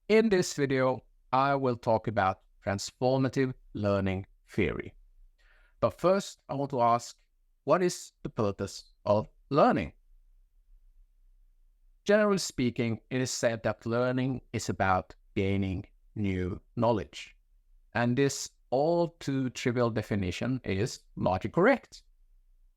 In this video, I will talk about transformative learning theory. But first, I want to ask, what is the purpose of learning? Generally speaking, it is said that learning is about gaining new knowledge. And this all too trivial definition is largely correct.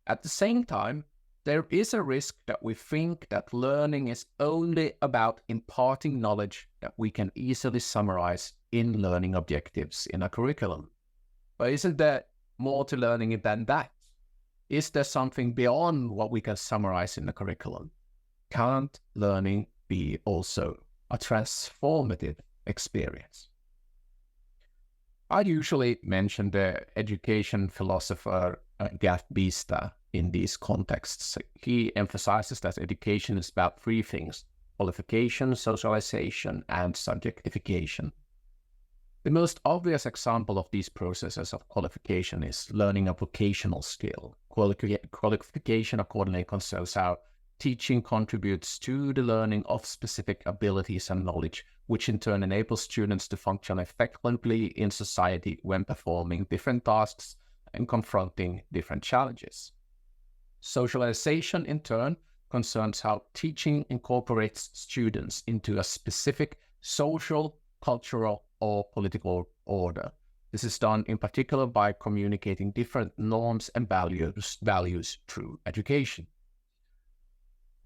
At the same time, there is a risk that we think that learning is only about imparting knowledge that we can easily summarize in learning objectives in a curriculum. But isn't there more to learning than that? Is there something beyond what we can summarize in the curriculum? Can't learning be also a transformative experience? I usually mention the education philosopher Gav Bista in these contexts. He emphasizes that education is about three things: qualification, socialization, and subjectification. The most obvious example of these processes of qualification is learning a vocational skill. Qualification accordingly concerns how teaching contributes to the learning of specific abilities and knowledge, which in turn enables students to function effectively in society when performing different tasks and confronting different challenges. Socialization, in turn, concerns how teaching incorporates students into a specific social, cultural, or political order. This is done in particular by communicating different norms and values through education.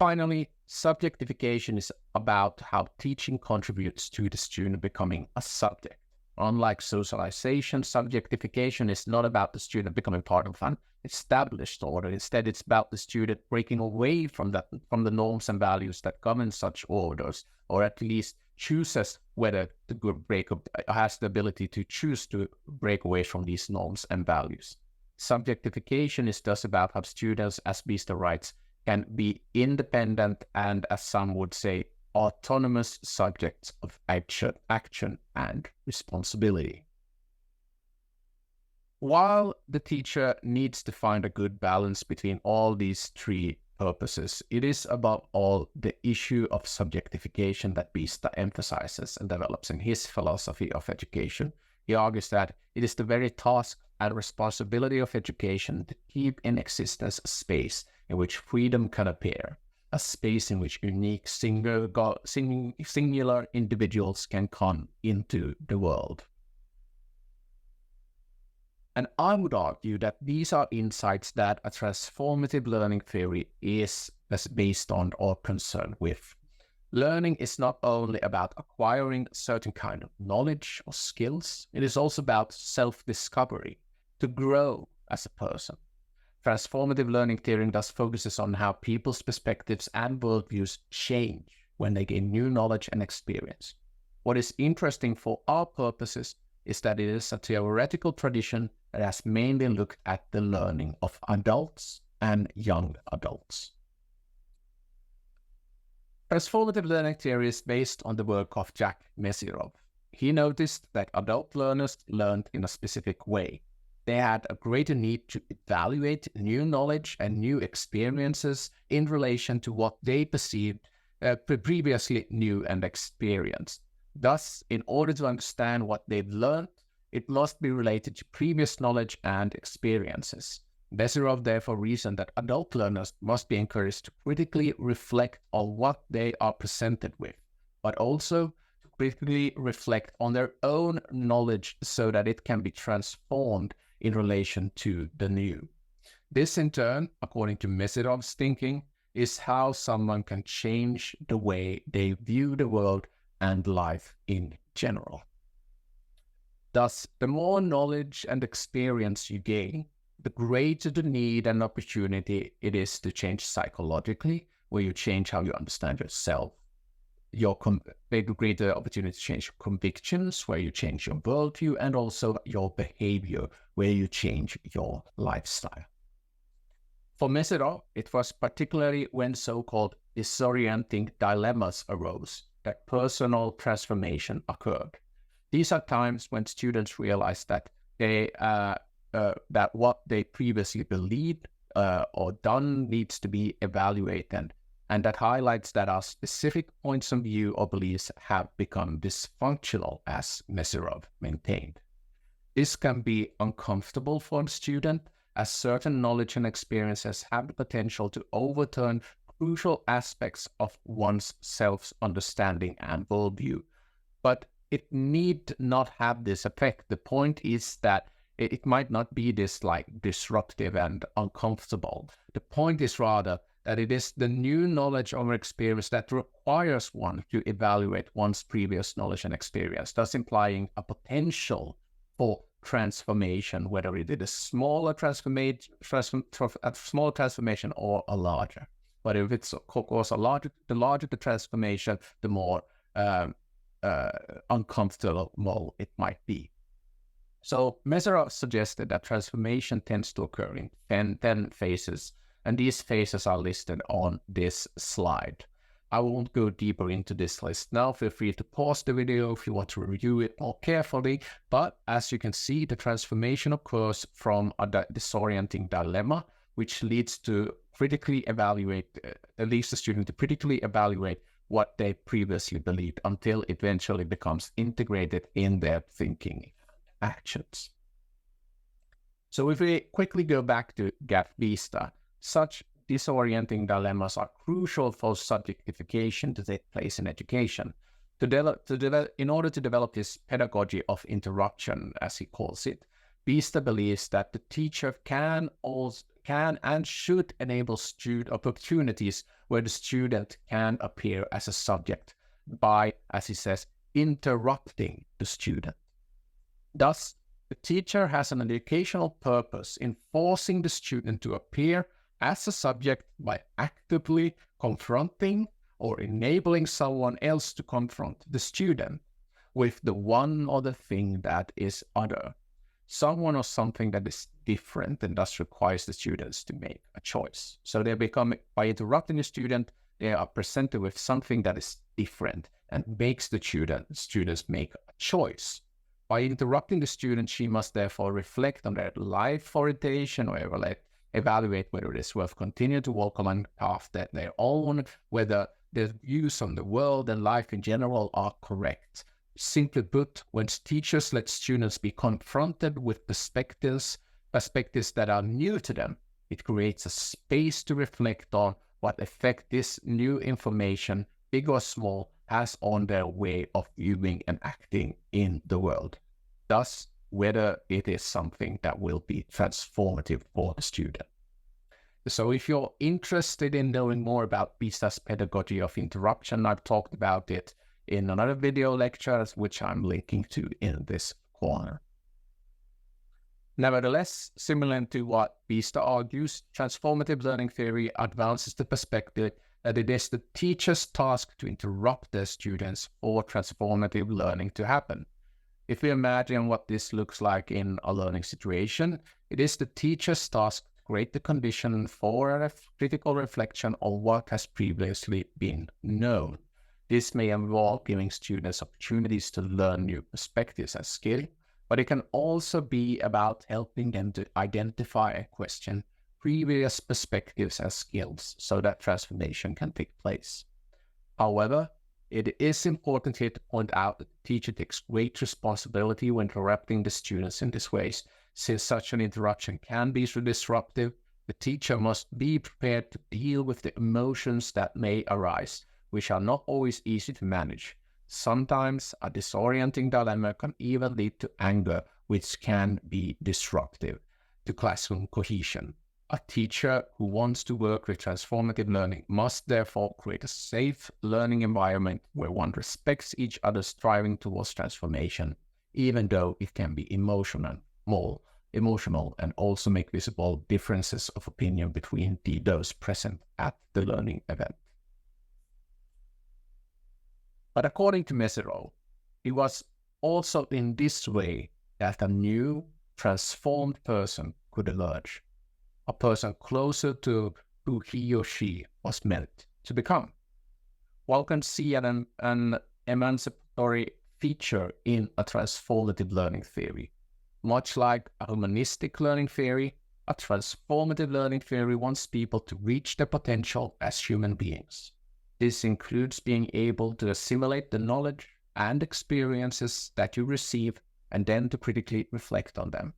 Finally, subjectification is about how teaching contributes to the student becoming a subject. Unlike socialization, subjectification is not about the student becoming part of an established order. Instead, it's about the student breaking away from the norms and values that govern such orders, or at least chooses whether to has the ability to choose to break away from these norms and values. Subjectification is thus about how students, as Bista writes, can be independent and, as some would say, autonomous subjects of action and responsibility. While the teacher needs to find a good balance between all these three purposes, it is above all the issue of subjectification that Bista emphasizes and develops in his philosophy of education. He argues that it is the very task and responsibility of education to keep in existence a space in which freedom can appear, a space in which unique singular individuals can come into the world. And I would argue that these are insights that a transformative learning theory is based on or concerned with. Learning is not only about acquiring a certain kind of knowledge or skills, it is also about self-discovery, to grow as a person. Transformative learning theory thus focuses on how people's perspectives and worldviews change when they gain new knowledge and experience. What is interesting for our purposes is that it is a theoretical tradition that has mainly looked at the learning of adults and young adults. Transformative learning theory is based on the work of Jack Mezirow. He noticed that adult learners learned in a specific way. They had a greater need to evaluate new knowledge and new experiences in relation to what they perceived previously knew and experienced. Thus, in order to understand what they've learned, it must be related to previous knowledge and experiences. Mezirow therefore reasoned that adult learners must be encouraged to critically reflect on what they are presented with, but also to critically reflect on their own knowledge so that it can be transformed in relation to the new. This, in turn, according to Mezirow's thinking, is how someone can change the way they view the world and life in general. Thus, the more knowledge and experience you gain, the greater the need and opportunity it is to change psychologically, where you change how you understand yourself. Greater opportunity to change your convictions, where you change your worldview, and also your behavior, where you change your lifestyle. For Mezirow, it was particularly when so-called disorienting dilemmas arose that personal transformation occurred. These are times when students realize that that what they previously believed or done needs to be evaluated and that highlights that our specific points of view or beliefs have become dysfunctional, as Meserov maintained. This can be uncomfortable for the student, as certain knowledge and experiences have the potential to overturn crucial aspects of one's self-understanding and worldview. But it need not have this effect. The point is that it might not be this like disruptive and uncomfortable. The point is rather that it is the new knowledge or experience that requires one to evaluate one's previous knowledge and experience, thus implying a potential for transformation, whether it is a smaller transformation or a larger. But if it's, of course, the larger the transformation, the more uncomfortable it might be. So Meserov suggested that transformation tends to occur in 10 phases, and these phases are listed on this slide. I won't go deeper into this list now. Feel free to pause the video if you want to review it more carefully. But as you can see, the transformation occurs from a disorienting dilemma, which leads to leads the student to critically evaluate what they previously believed until it eventually becomes integrated in their thinking actions. So if we quickly go back to Gav Bista, such disorienting dilemmas are crucial for subjectification to take place in education. In order to develop this pedagogy of interruption, as he calls it, Bista believes that the teacher can and should enable opportunities where the student can appear as a subject by, as he says, interrupting the student. Thus, the teacher has an educational purpose in forcing the student to appear as a subject by actively confronting or enabling someone else to confront the student with the one or the thing that is other, someone or something that is different, and thus requires the students to make a choice. So by interrupting the student, they are presented with something that is different and makes the students make a choice. By interrupting the student, she must therefore reflect on their life orientation or evaluate whether it is worth continuing to walk along the path that they own, whether their views on the world and life in general are correct. Simply put, when teachers let students be confronted with perspectives that are new to them, it creates a space to reflect on what effect this new information, big or small, has on their way of viewing and acting in the world. Thus, whether it is something that will be transformative for the student. So if you're interested in knowing more about Bista's pedagogy of interruption, I've talked about it in another video lecture, which I'm linking to in this corner. Nevertheless, similar to what Bista argues, transformative learning theory advances the perspective that it is the teacher's task to interrupt their students for transformative learning to happen. If we imagine what this looks like in a learning situation, it is the teacher's task to create the condition for a critical reflection on what has previously been known. This may involve giving students opportunities to learn new perspectives and skills, but it can also be about helping them to identify and question previous perspectives and skills so that transformation can take place. However, it is important here to point out that the teacher takes great responsibility when interrupting the students in these ways. Since such an interruption can be disruptive, the teacher must be prepared to deal with the emotions that may arise, which are not always easy to manage. Sometimes a disorienting dilemma can even lead to anger, which can be disruptive to classroom cohesion. A teacher who wants to work with transformative learning must therefore create a safe learning environment where one respects each other striving towards transformation, even though it can be emotional and also make visible differences of opinion between those present at the learning event. But according to Meserov, it was also in this way that a new, transformed person could emerge, a person closer to who he or she was meant to become. One can see an emancipatory feature in a transformative learning theory. Much like a humanistic learning theory, A transformative learning theory wants people to reach their potential as human beings. This includes being able to assimilate the knowledge and experiences that you receive and then to critically reflect on them.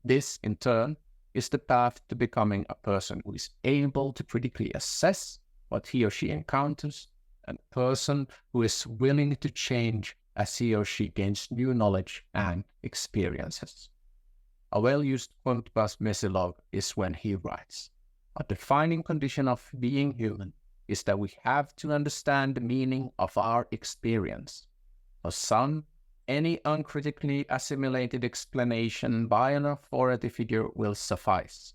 This, in turn, is the path to becoming a person who is able to critically assess what he or she encounters, and a person who is willing to change as he or she gains new knowledge and experiences. A well-used quote by Mesilov is when he writes, "A defining condition of being human is that we have to understand the meaning of our experience. For some, any uncritically assimilated explanation by an authority figure will suffice.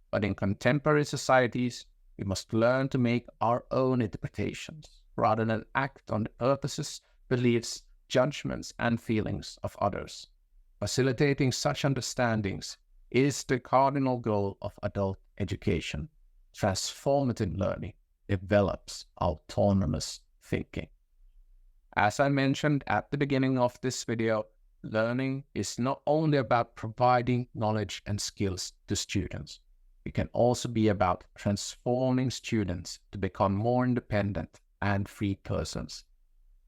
But in contemporary societies, we must learn to make our own interpretations, rather than act on the purposes, beliefs, judgments, and feelings of others. Facilitating such understandings is the cardinal goal of adult education. Transformative learning develops autonomous thinking." As I mentioned at the beginning of this video, learning is not only about providing knowledge and skills to students. It can also be about transforming students to become more independent and free persons.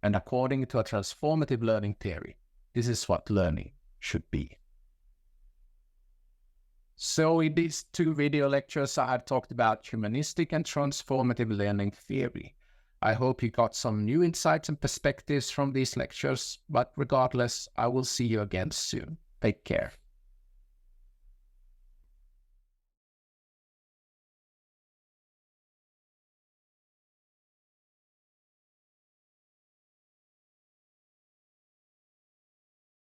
And according to a transformative learning theory, this is what learning should be. So in these two video lectures, I have talked about humanistic and transformative learning theory. I hope you got some new insights and perspectives from these lectures, but regardless, I will see you again soon. Take care.